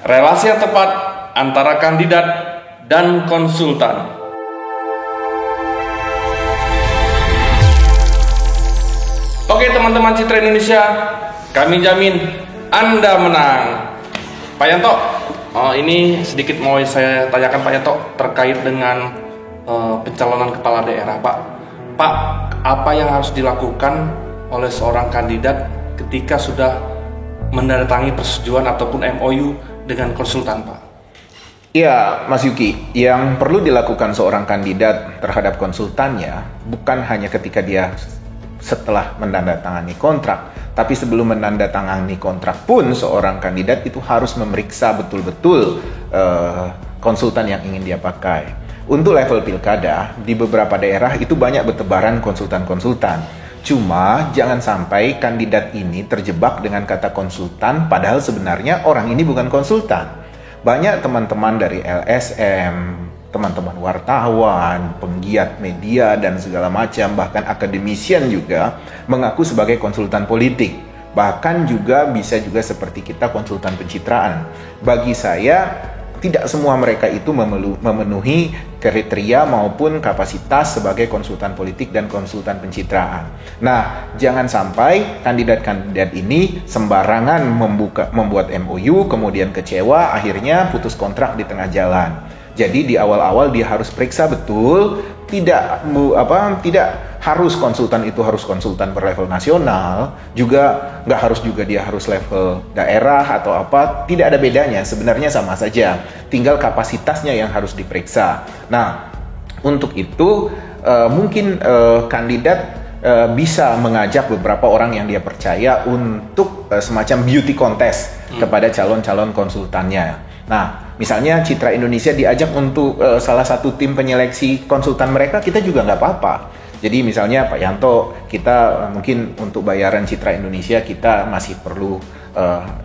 Relasi yang tepat antara kandidat dan konsultan. Oke teman-teman Citra Indonesia, kami jamin Anda menang. Pak Yanto, ini sedikit mau saya tanyakan Pak Yanto terkait dengan pencalonan kepala daerah Pak. Pak, apa yang harus dilakukan oleh seorang kandidat ketika sudah menandatangani persetujuan ataupun MOU dengan konsultan Pak? Ya, Mas Yuki, yang perlu dilakukan seorang kandidat terhadap konsultannya bukan hanya ketika dia setelah menandatangani kontrak, tapi sebelum menandatangani kontrak pun seorang kandidat itu harus memeriksa betul-betul konsultan yang ingin dia pakai. Untuk level pilkada, di beberapa daerah itu banyak bertebaran konsultan-konsultan. Cuma jangan sampai kandidat ini terjebak dengan kata konsultan, padahal sebenarnya orang ini bukan konsultan. Banyak teman-teman dari LSM, teman-teman wartawan, penggiat media dan segala macam, bahkan akademisian juga mengaku sebagai konsultan politik. Bahkan juga bisa juga seperti kita konsultan pencitraan. Bagi saya, tidak semua mereka itu memenuhi kriteria maupun kapasitas sebagai konsultan politik dan konsultan pencitraan. Nah, jangan sampai kandidat-kandidat ini sembarangan membuat MOU, kemudian kecewa, akhirnya putus kontrak di tengah jalan. Jadi di awal-awal dia harus periksa betul, tidak harus konsultan itu harus konsultan berlevel nasional, juga nggak harus juga dia harus level daerah atau apa, tidak ada bedanya, sebenarnya sama saja, tinggal kapasitasnya yang harus diperiksa. Nah, untuk itu mungkin kandidat bisa mengajak beberapa orang yang dia percaya untuk semacam beauty contest kepada calon-calon konsultannya. Nah, misalnya Citra Indonesia diajak untuk salah satu tim penyeleksi konsultan mereka, kita juga nggak apa-apa. Jadi misalnya Pak Yanto, kita mungkin untuk bayaran Citra Indonesia kita masih perlu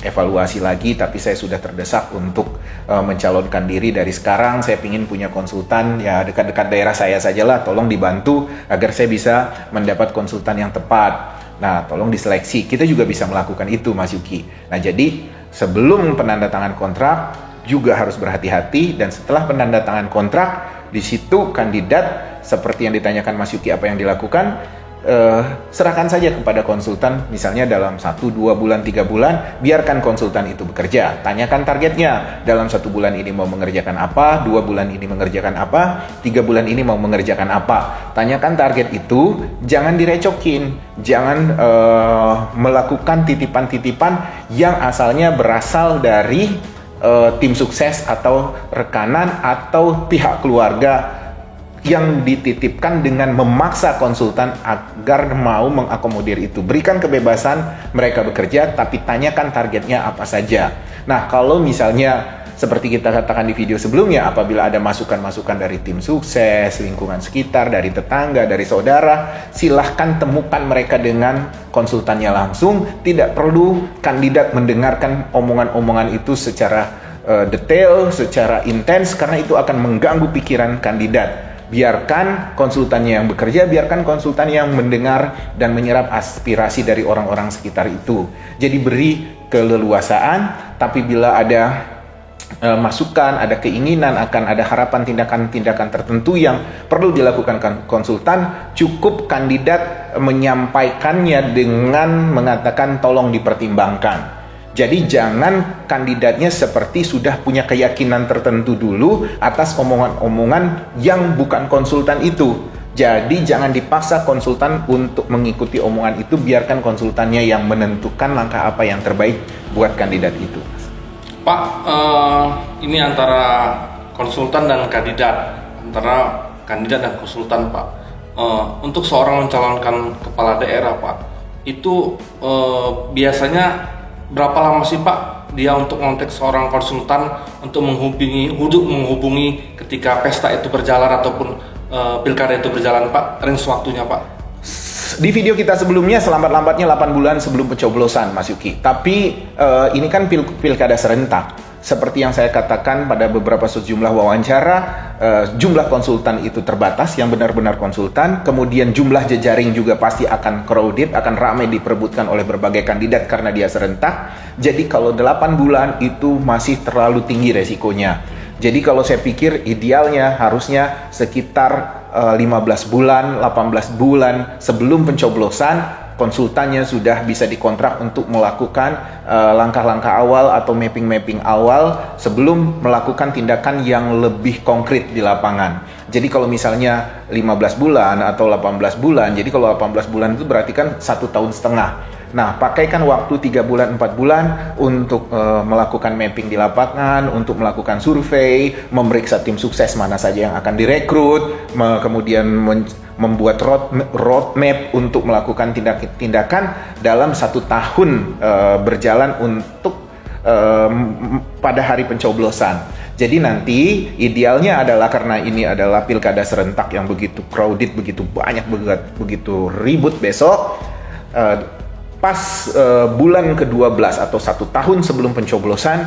evaluasi lagi, tapi saya sudah terdesak untuk mencalonkan diri dari sekarang. Saya ingin punya konsultan ya dekat-dekat daerah saya sajalah, tolong dibantu agar saya bisa mendapat konsultan yang tepat. Nah, tolong diseleksi. Kita juga bisa melakukan itu, Mas Yuki. Nah, jadi sebelum penandatangan kontrak juga harus berhati-hati, dan setelah penandatangan kontrak, di situ kandidat seperti yang ditanyakan Mas Yuki apa yang dilakukan, serahkan saja kepada konsultan, misalnya dalam 1, 2 bulan, 3 bulan, biarkan konsultan itu bekerja. Tanyakan targetnya, dalam 1 bulan ini mau mengerjakan apa, 2 bulan ini mengerjakan apa, 3 bulan ini mau mengerjakan apa. Tanyakan target itu, jangan direcokin, jangan melakukan titipan-titipan yang asalnya berasal dari tim sukses atau rekanan atau pihak keluarga yang dititipkan dengan memaksa konsultan agar mau mengakomodir itu. Berikan kebebasan mereka bekerja, tapi tanyakan targetnya apa saja. Nah, kalau misalnya seperti kita katakan di video sebelumnya, apabila ada masukan-masukan dari tim sukses, lingkungan sekitar, dari tetangga, dari saudara, silahkan temukan mereka dengan konsultannya langsung. Tidak perlu kandidat mendengarkan omongan-omongan itu secara detail, secara intens, karena itu akan mengganggu pikiran kandidat. Biarkan konsultannya yang bekerja, biarkan konsultan yang mendengar dan menyerap aspirasi dari orang-orang sekitar itu. Jadi beri keleluasaan, tapi bila ada masukan, ada keinginan, akan ada harapan tindakan-tindakan tertentu yang perlu dilakukan konsultan, cukup kandidat menyampaikannya dengan mengatakan tolong dipertimbangkan. Jadi jangan kandidatnya seperti sudah punya keyakinan tertentu dulu atas omongan-omongan yang bukan konsultan itu. Jadi jangan dipaksa konsultan untuk mengikuti omongan itu, biarkan konsultannya yang menentukan langkah apa yang terbaik buat kandidat itu. Pak, ini antara konsultan dan kandidat, antara kandidat dan konsultan Pak. Untuk seorang mencalonkan kepala daerah Pak, itu biasanya berapa lama sih Pak dia untuk kontak seorang konsultan untuk menghubungi ketika pesta itu berjalan ataupun pilkada itu berjalan Pak, range waktunya Pak? Di video kita sebelumnya selambat-lambatnya 8 bulan sebelum pencoblosan, Mas Yuki. Tapi ini kan pilkada serentak. Seperti yang saya katakan pada beberapa sejumlah wawancara, jumlah konsultan itu terbatas, yang benar-benar konsultan. Kemudian jumlah jejaring juga pasti akan crowded, akan ramai diperebutkan oleh berbagai kandidat karena dia serentak. Jadi kalau 8 bulan itu masih terlalu tinggi resikonya. Jadi kalau saya pikir idealnya harusnya sekitar 15 bulan, 18 bulan sebelum pencoblosan konsultannya sudah bisa dikontrak untuk melakukan langkah-langkah awal atau mapping-mapping awal sebelum melakukan tindakan yang lebih konkret di lapangan. Jadi kalau misalnya 15 bulan atau 18 bulan, jadi kalau 18 bulan itu berarti kan 1,5 tahun. Nah, pakaikan waktu 3 bulan, 4 bulan untuk melakukan mapping di lapangan, untuk melakukan survei, memeriksa tim sukses mana saja yang akan direkrut, kemudian membuat roadmap untuk melakukan tindakan dalam 1 tahun berjalan untuk pada hari pencoblosan. Jadi nanti idealnya adalah karena ini adalah pilkada serentak yang begitu crowded, begitu banyak, begitu ribut besok, pas bulan ke-12 atau 1 tahun sebelum pencoblosan,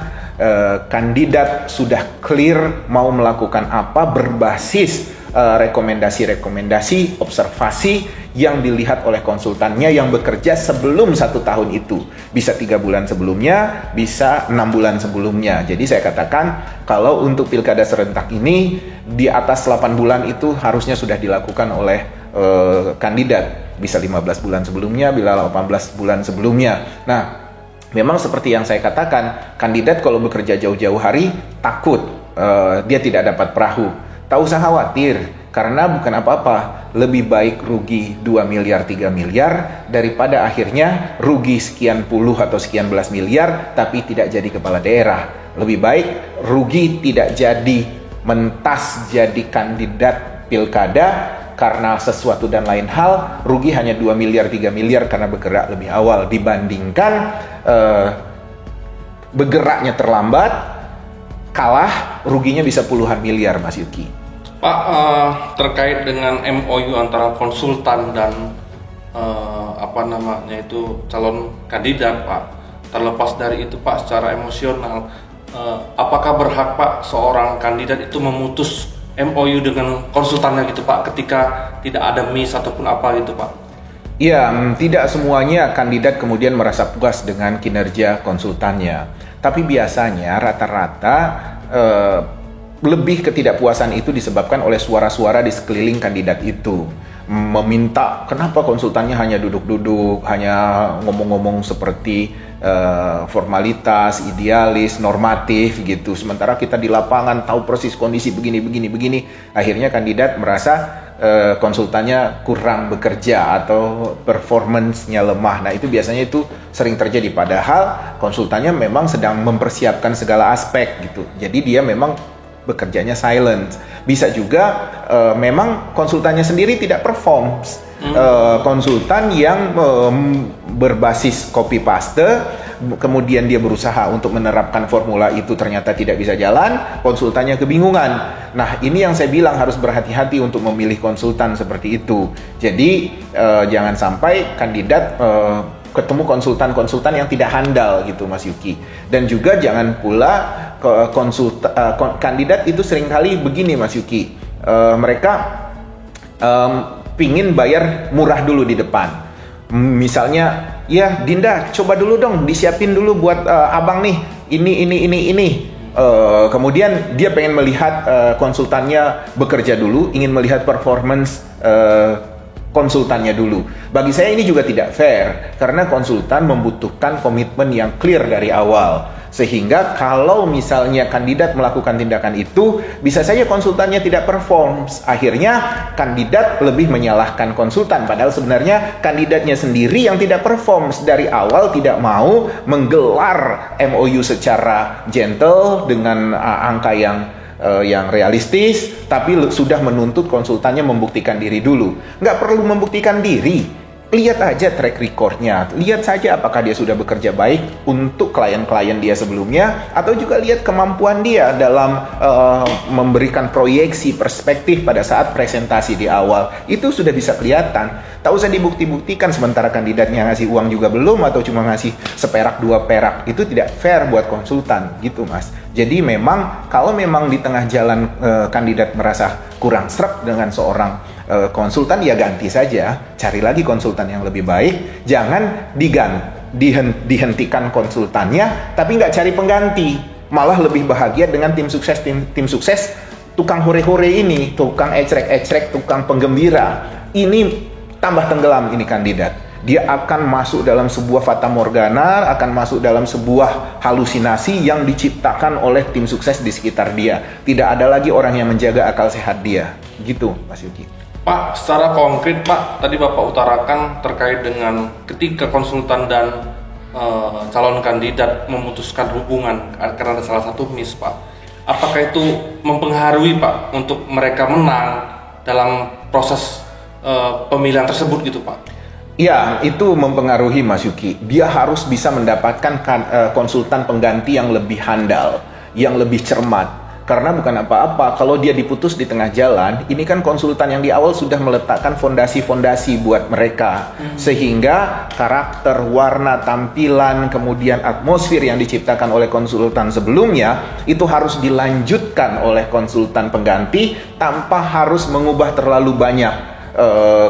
kandidat sudah clear mau melakukan apa berbasis rekomendasi-rekomendasi, observasi yang dilihat oleh konsultannya yang bekerja sebelum 1 tahun itu. Bisa 3 bulan sebelumnya, bisa 6 bulan sebelumnya. Jadi saya katakan kalau untuk pilkada serentak ini di atas 8 bulan itu harusnya sudah dilakukan oleh kandidat. Bisa 15 bulan sebelumnya, bila 18 bulan sebelumnya. Nah, memang seperti yang saya katakan, kandidat kalau bekerja jauh-jauh hari takut dia tidak dapat perahu. Tak usah khawatir, karena bukan apa-apa, lebih baik rugi 2 miliar, 3 miliar, daripada akhirnya rugi sekian puluh atau sekian belas miliar, tapi tidak jadi kepala daerah. Lebih baik rugi tidak jadi mentas jadi kandidat pilkada, karena sesuatu dan lain hal, rugi hanya 2 miliar, 3 miliar karena bergerak lebih awal, dibandingkan bergeraknya terlambat, kalah, ruginya bisa puluhan miliar, Mas Yuki. Pak, terkait dengan MOU antara konsultan dan calon kandidat, Pak, terlepas dari itu, Pak, secara emosional, apakah berhak, Pak, seorang kandidat itu memutus MOU dengan konsultannya gitu, Pak, ketika tidak ada miss ataupun apa gitu, Pak? Ya, tidak semuanya kandidat kemudian merasa puas dengan kinerja konsultannya. Tapi biasanya rata-rata lebih ketidakpuasan itu disebabkan oleh suara-suara di sekeliling kandidat itu. Meminta kenapa konsultannya hanya duduk-duduk, hanya ngomong-ngomong seperti formalitas, idealis, normatif gitu. Sementara kita di lapangan tahu persis kondisi begini. Akhirnya kandidat merasa konsultannya kurang bekerja atau performance-nya lemah. Nah, itu biasanya itu sering terjadi, padahal konsultannya memang sedang mempersiapkan segala aspek gitu. Jadi dia memang bekerjanya silent. Bisa juga memang konsultannya sendiri tidak perform. Konsultan yang berbasis copy paste, kemudian dia berusaha untuk menerapkan formula itu ternyata tidak bisa jalan, konsultannya kebingungan. Nah, ini yang saya bilang harus berhati-hati untuk memilih konsultan seperti itu. Jadi jangan sampai kandidat ketemu konsultan-konsultan yang tidak handal gitu, Mas Yuki. Dan juga jangan pula kandidat itu seringkali begini, Mas Yuki. Mereka pingin bayar murah dulu di depan. Misalnya, ya Dinda, coba dulu dong, disiapin dulu buat abang nih, ini. Kemudian dia pengen melihat konsultannya bekerja dulu, ingin melihat performance konsultannya dulu. Bagi saya ini juga tidak fair, karena konsultan membutuhkan komitmen yang clear dari awal. Sehingga kalau misalnya kandidat melakukan tindakan itu, bisa saja konsultannya tidak perform. Akhirnya kandidat lebih menyalahkan konsultan, padahal sebenarnya kandidatnya sendiri yang tidak perform. Dari awal tidak mau menggelar MOU secara gentle dengan angka yang realistis, tapi sudah menuntut konsultannya membuktikan diri dulu. Nggak perlu membuktikan diri, lihat aja track recordnya, lihat saja apakah dia sudah bekerja baik untuk klien-klien dia sebelumnya, atau juga lihat kemampuan dia dalam memberikan proyeksi perspektif pada saat presentasi di awal. Itu sudah bisa kelihatan. Tak usah dibukti-buktikan sementara kandidatnya ngasih uang juga belum, atau cuma ngasih seperak 2 perak. Itu tidak fair buat konsultan gitu, Mas. Jadi memang kalau memang di tengah jalan kandidat merasa kurang sreg dengan seorang konsultan, ya ganti saja, cari lagi konsultan yang lebih baik, jangan dihentikan konsultannya, tapi nggak cari pengganti, malah lebih bahagia dengan tim sukses tukang hore-hore ini, tukang ecrek-ecrek, tukang penggembira. Ini tambah tenggelam ini kandidat. Dia akan masuk dalam sebuah fata morgana, akan masuk dalam sebuah halusinasi yang diciptakan oleh tim sukses di sekitar dia. Tidak ada lagi orang yang menjaga akal sehat dia. Gitu, Mas Yuki. Pak, secara konkret Pak, tadi Bapak utarakan terkait dengan ketika konsultan dan calon kandidat memutuskan hubungan karena ada salah satu miss Pak. Apakah itu mempengaruhi Pak untuk mereka menang dalam proses pemilihan tersebut gitu Pak? Ya, itu mempengaruhi Mas Yuki. Dia harus bisa mendapatkan konsultan pengganti yang lebih handal, yang lebih cermat. Karena bukan apa-apa, kalau dia diputus di tengah jalan, ini kan konsultan yang di awal sudah meletakkan fondasi-fondasi buat mereka. Sehingga karakter, warna, tampilan, kemudian atmosfer yang diciptakan oleh konsultan sebelumnya, itu harus dilanjutkan oleh konsultan pengganti tanpa harus mengubah terlalu banyak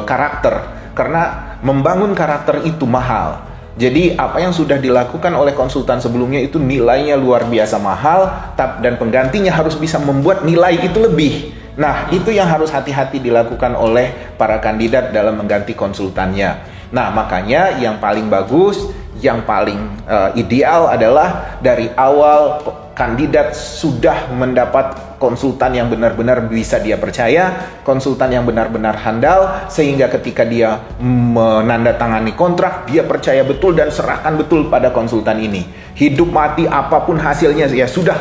karakter. Karena membangun karakter itu mahal. Jadi apa yang sudah dilakukan oleh konsultan sebelumnya itu nilainya luar biasa mahal, dan penggantinya harus bisa membuat nilai itu lebih. Nah, itu yang harus hati-hati dilakukan oleh para kandidat dalam mengganti konsultannya. Nah, makanya yang paling bagus, yang paling ideal adalah dari awal kandidat sudah mendapat konsultan yang benar-benar bisa dia percaya, konsultan yang benar-benar handal, sehingga ketika dia menandatangani kontrak, dia percaya betul dan serahkan betul pada konsultan ini. Hidup mati apapun hasilnya, ya sudah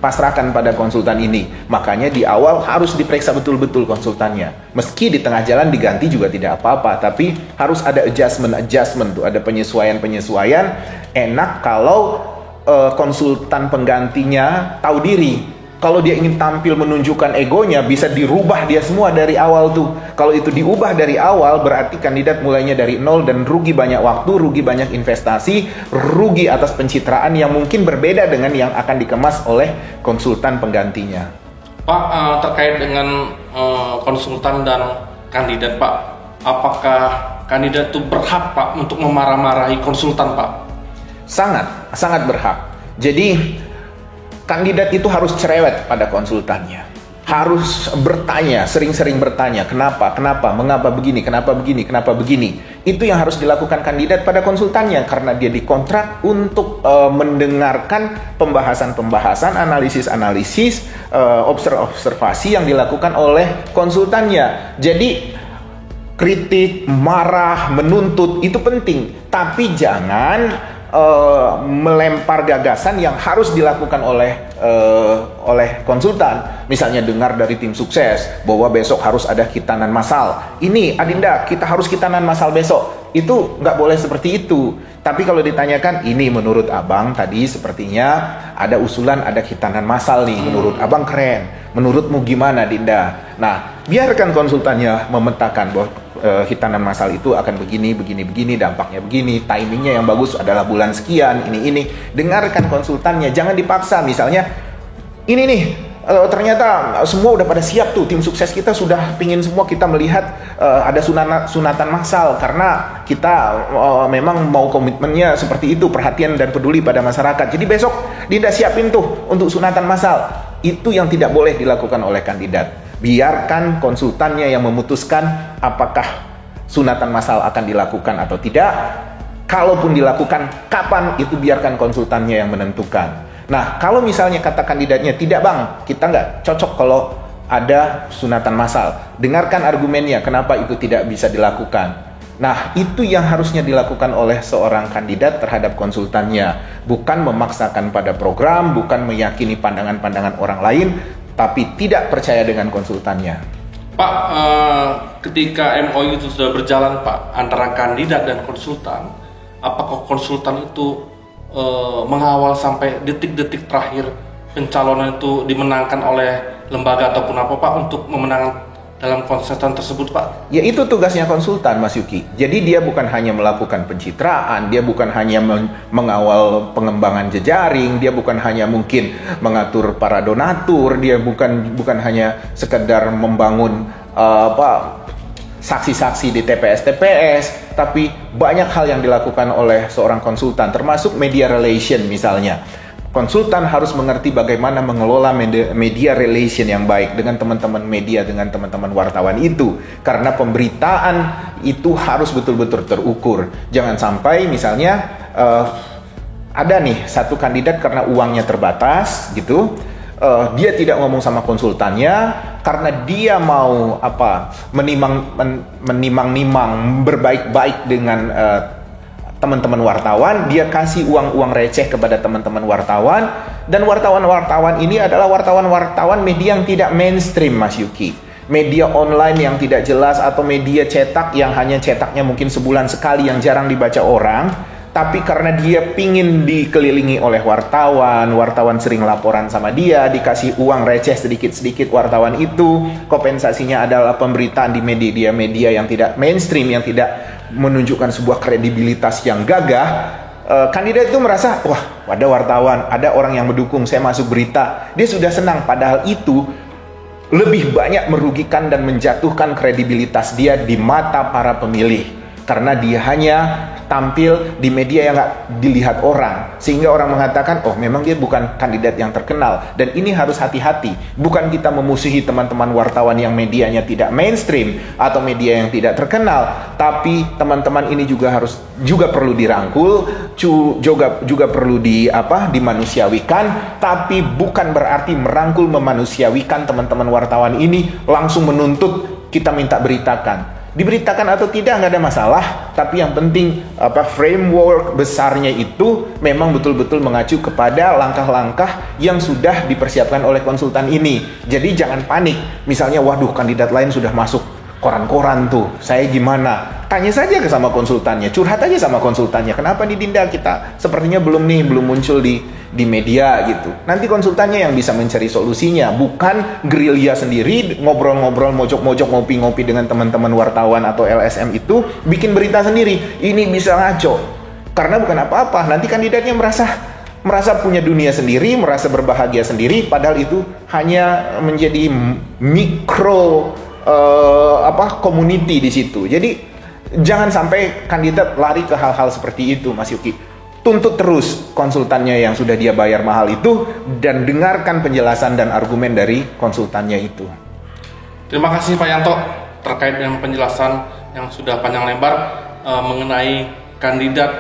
pasrahkan pada konsultan ini. Makanya di awal harus diperiksa betul-betul konsultannya. Meski di tengah jalan diganti juga tidak apa-apa, tapi harus ada adjustment tuh, ada penyesuaian. Enak kalau konsultan penggantinya tahu diri. Kalau dia ingin tampil menunjukkan egonya, bisa dirubah dia semua dari awal tuh. Kalau itu diubah dari awal, berarti kandidat mulainya dari nol dan rugi banyak waktu, rugi banyak investasi, rugi atas pencitraan yang mungkin berbeda dengan yang akan dikemas oleh konsultan penggantinya. Pak, terkait dengan konsultan dan kandidat Pak, apakah kandidat itu berhak Pak untuk memarah-marahi konsultan Pak? Sangat berhak. Jadi kandidat itu harus cerewet pada konsultannya. Harus bertanya, sering-sering bertanya, kenapa, mengapa begini, kenapa begini. Itu yang harus dilakukan kandidat pada konsultannya, karena dia dikontrak untuk mendengarkan pembahasan-pembahasan, analisis-analisis, observasi yang dilakukan oleh konsultannya. Jadi kritik, marah, menuntut itu penting, tapi jangan melempar gagasan yang harus dilakukan oleh konsultan. Misalnya dengar dari tim sukses bahwa besok harus ada khitanan massal. Ini Adinda, kita harus khitanan massal besok. Itu nggak boleh seperti itu. Tapi kalau ditanyakan, ini menurut abang tadi sepertinya ada usulan ada khitanan massal nih. Menurut abang keren. Menurutmu gimana Dinda? Nah, biarkan konsultannya memetakan bahwa khitanan massal itu akan begini, dampaknya begini, timingnya yang bagus adalah bulan sekian, ini. Dengarkan konsultannya, jangan dipaksa. Misalnya, ini nih, ternyata semua udah pada siap tuh, tim sukses kita sudah pingin semua kita melihat ada sunatan massal, karena kita memang mau komitmennya seperti itu, perhatian dan peduli pada masyarakat. Jadi besok Dinda siapin tuh untuk sunatan massal. Itu yang tidak boleh dilakukan oleh kandidat. Biarkan konsultannya yang memutuskan apakah sunatan massal akan dilakukan atau tidak. Kalaupun dilakukan, kapan, itu biarkan konsultannya yang menentukan. Nah, kalau misalnya kata kandidatnya, tidak bang, kita nggak cocok kalau ada sunatan massal. Dengarkan argumennya, kenapa itu tidak bisa dilakukan. Nah, itu yang harusnya dilakukan oleh seorang kandidat terhadap konsultannya. Bukan memaksakan pada program, bukan meyakini pandangan-pandangan orang lain, tapi tidak percaya dengan konsultannya. Pak, ketika MOU itu sudah berjalan Pak, antara kandidat dan konsultan, apakah konsultan itu mengawal sampai detik-detik terakhir pencalonan itu dimenangkan oleh lembaga ataupun apa Pak untuk memenangkan dalam konsultan tersebut Pak? Ya, itu tugasnya konsultan Mas Yuki. Jadi dia bukan hanya melakukan pencitraan, dia bukan hanya mengawal pengembangan jejaring, dia bukan hanya mungkin mengatur para donatur, dia bukan hanya sekedar membangun saksi-saksi di TPS, tapi banyak hal yang dilakukan oleh seorang konsultan, termasuk media relation misalnya. Konsultan harus mengerti bagaimana mengelola media relation yang baik dengan teman-teman media, dengan teman-teman wartawan itu. Karena pemberitaan itu harus betul-betul terukur. Jangan sampai misalnya ada nih satu kandidat karena uangnya terbatas gitu, dia tidak ngomong sama konsultannya karena dia mau menimang-nimang berbaik-baik dengan teman-teman wartawan. Dia kasih uang-uang receh kepada teman-teman wartawan, dan wartawan-wartawan ini adalah wartawan-wartawan media yang tidak mainstream, Mas Yuki. Media online yang tidak jelas, atau media cetak yang hanya cetaknya mungkin sebulan sekali, yang jarang dibaca orang. Tapi karena dia pingin dikelilingi oleh wartawan sering laporan sama dia, dikasih uang receh sedikit-sedikit wartawan itu, kompensasinya adalah pemberitaan di media yang tidak mainstream, yang tidak menunjukkan sebuah kredibilitas yang gagah. Kandidat itu merasa, wah, ada wartawan, ada orang yang mendukung, saya masuk berita. Dia sudah senang, padahal itu lebih banyak merugikan dan menjatuhkan kredibilitas dia di mata para pemilih. Karena dia hanya tampil di media yang nggak dilihat orang, sehingga orang mengatakan, oh memang dia bukan kandidat yang terkenal. Dan ini harus hati-hati. Bukan kita memusuhi teman-teman wartawan yang medianya tidak mainstream atau media yang tidak terkenal, tapi teman-teman ini juga perlu dirangkul, juga perlu dimanusiawikan. Tapi bukan berarti merangkul, memanusiawikan teman-teman wartawan ini langsung menuntut kita minta beritakan. Diberitakan atau tidak nggak ada masalah, tapi yang penting framework besarnya itu memang betul-betul mengacu kepada langkah-langkah yang sudah dipersiapkan oleh konsultan ini. Jadi jangan panik, misalnya waduh kandidat lain sudah masuk koran-koran tuh, saya gimana? Tanya saja sama konsultannya, curhat aja sama konsultannya, kenapa didinda, kita sepertinya belum muncul di media gitu. Nanti konsultannya yang bisa mencari solusinya, bukan gerilya sendiri, ngobrol-ngobrol, mojok-mojok, ngopi-ngopi dengan teman-teman wartawan atau LSM itu, bikin berita sendiri. Ini bisa ngaco, karena bukan apa-apa. Nanti kandidatnya merasa punya dunia sendiri, merasa berbahagia sendiri, padahal itu hanya menjadi mikro community di situ. Jadi jangan sampai kandidat lari ke hal-hal seperti itu, Mas Yuki. Tuntut terus konsultannya yang sudah dia bayar mahal itu, dan dengarkan penjelasan dan argumen dari konsultannya itu. Terima kasih Pak Yanto terkait dengan penjelasan yang sudah panjang lebar mengenai kandidat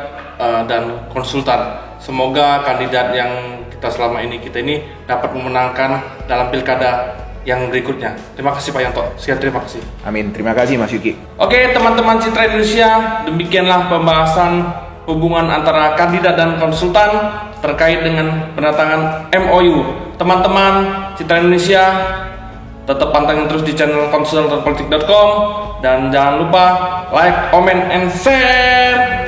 dan konsultan. Semoga kandidat yang selama ini kita dapat memenangkan dalam pilkada yang berikutnya. Terima kasih Pak Yanto. Sekian, terima kasih. Amin. Terima kasih Mas Yuki. Oke teman-teman Citra Indonesia, demikianlah pembahasan hubungan antara kandidat dan konsultan terkait dengan penandatangan MOU. Teman-teman Citra Indonesia, tetap pantengin terus di channel konsultanpolitik.com, dan jangan lupa like, comment, and share.